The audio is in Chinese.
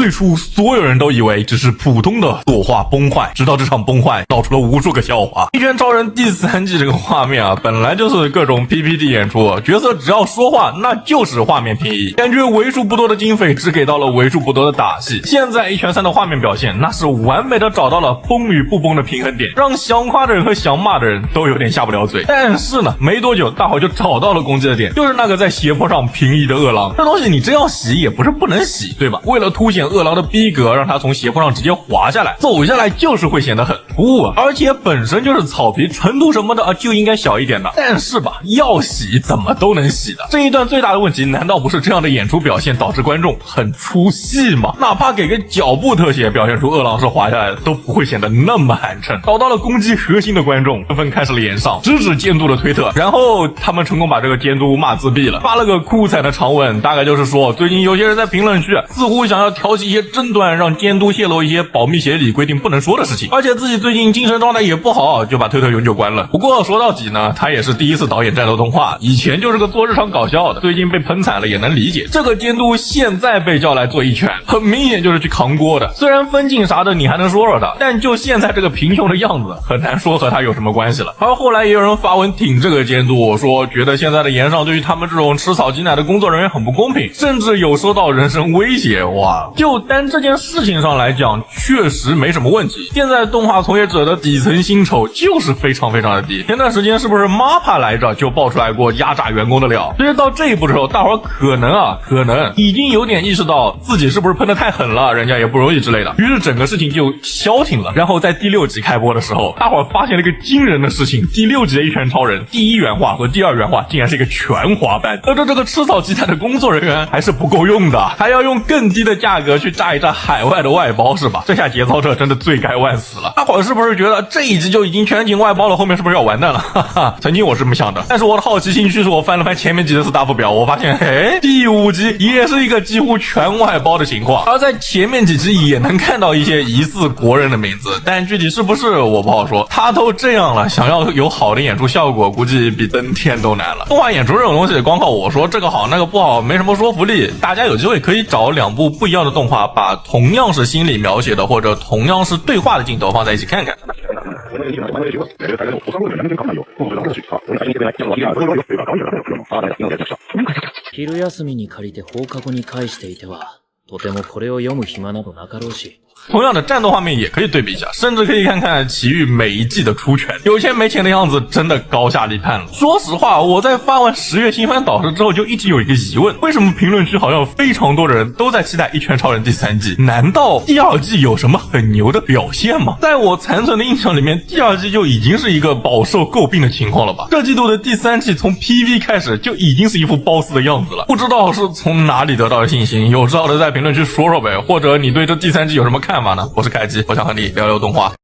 最初所有人都以为只是普通的作画崩坏，直到这场崩坏闹出了无数个笑话。一拳超人第3季这个画面啊，本来就是各种 PPT 演出，角色只要说话那就是画面平移，感觉为数不多的经费只给到了为数不多的打戏。现在一拳3的画面表现那是完美的找到了崩与不崩的平衡点，让想夸的人和想骂的人都有点下不了嘴。但是呢，没多久大伙就找到了攻击的点，就是那个在斜坡上平移的饿狼。这东西你真要洗也不是不能洗，对吧？为了凸显饿狼的逼格，让他从斜坡上直接滑下来，走下来就是会显得很突兀啊，而且本身就是草皮，程度什么的啊就应该小一点的。但是吧，要洗怎么都能洗的。这一段最大的问题难道不是这样的演出表现导致观众很出戏吗？哪怕给个脚步特写表现出饿狼是滑下来的，都不会显得那么寒碜。找到了攻击核心的观众纷纷开始了演上直指监督的推特，然后他们成功把这个监督骂自闭了，发了个哭惨的长文，大概就是说最近有些人在评论区似乎想要挑起一些争端，让监督泄露一些保密协议里规定不能说的事情，而且自己最近精神状态也不好，就把推特永久关了。不过说到底呢，他也是第一次导演战斗动画，以前就是个做日常搞笑的，最近被喷惨了也能理解。这个监督现在被叫来做一拳，很明显就是去扛锅的。虽然分镜啥的你还能说说他，但就现在这个贫穷的样子，很难说和他有什么关系了。而后来也有人发文挺这个监督，说觉得现在的岩上对于他们这种吃草挤奶的工作人员很不公平，甚至有受到人身威胁。哇，就单这件事情上来讲，确实没什么问题。现在动画从业者的底层薪酬就是非常的低。前段时间是不是 MAPPA 来着就爆出来过压榨员工的料？其实到这一步的时候，大伙可能已经有点意识到自己是不是喷得太狠了，人家也不容易之类的，于是整个事情就消停了。然后在第6集开播的时候，大伙发现了一个惊人的事情，第6集的一拳超人第1原画和第2原画竟然是一个全华班，而这个吃草鸡蛋的工作人员还是不够用的，还要用更低的价格去炸一炸海外的外包，是吧？这下节操者真的罪该万死了。大伙是不是觉得这一集就已经全景外包了，后面是不是要完蛋了？哈哈，曾经我是这么想的，但是我的好奇心驱使我翻了翻前面几的 staff 表，我发现第5集也是一个几乎全外包的情况，而在前面几集也能看到一些疑似国人的名字，但具体是不是我不好说。他都这样了，想要有好的演出效果，估计比登天都难了。动画演出这种东西，光靠我说这个好那个不好，没什么说服力。大家有机会可以找2部不一样的动画，把同样是心理描写的或者同样是对话的镜头放在一起看看。昼休みに借りて放課後に返していては、とてもこれを読む暇などなかろうし。同样的战斗画面也可以对比一下，甚至可以看看奇遇每一季的出拳，有钱没钱的样子真的高下立判了。说实话，我在发完10月新番导师之后就一直有一个疑问，为什么评论区好像非常多的人都在期待一拳超人第3季？难道第2季有什么很牛的表现吗？在我残存的印象里面，第2季就已经是一个饱受诟病的情况了吧？这季度的第3季从 PV 开始就已经是一副褒姒的样子了，不知道是从哪里得到的信心，有知道的在评论区说说呗，或者你对这第3季有什么看法呢？我是凯基，我想和你聊聊动画。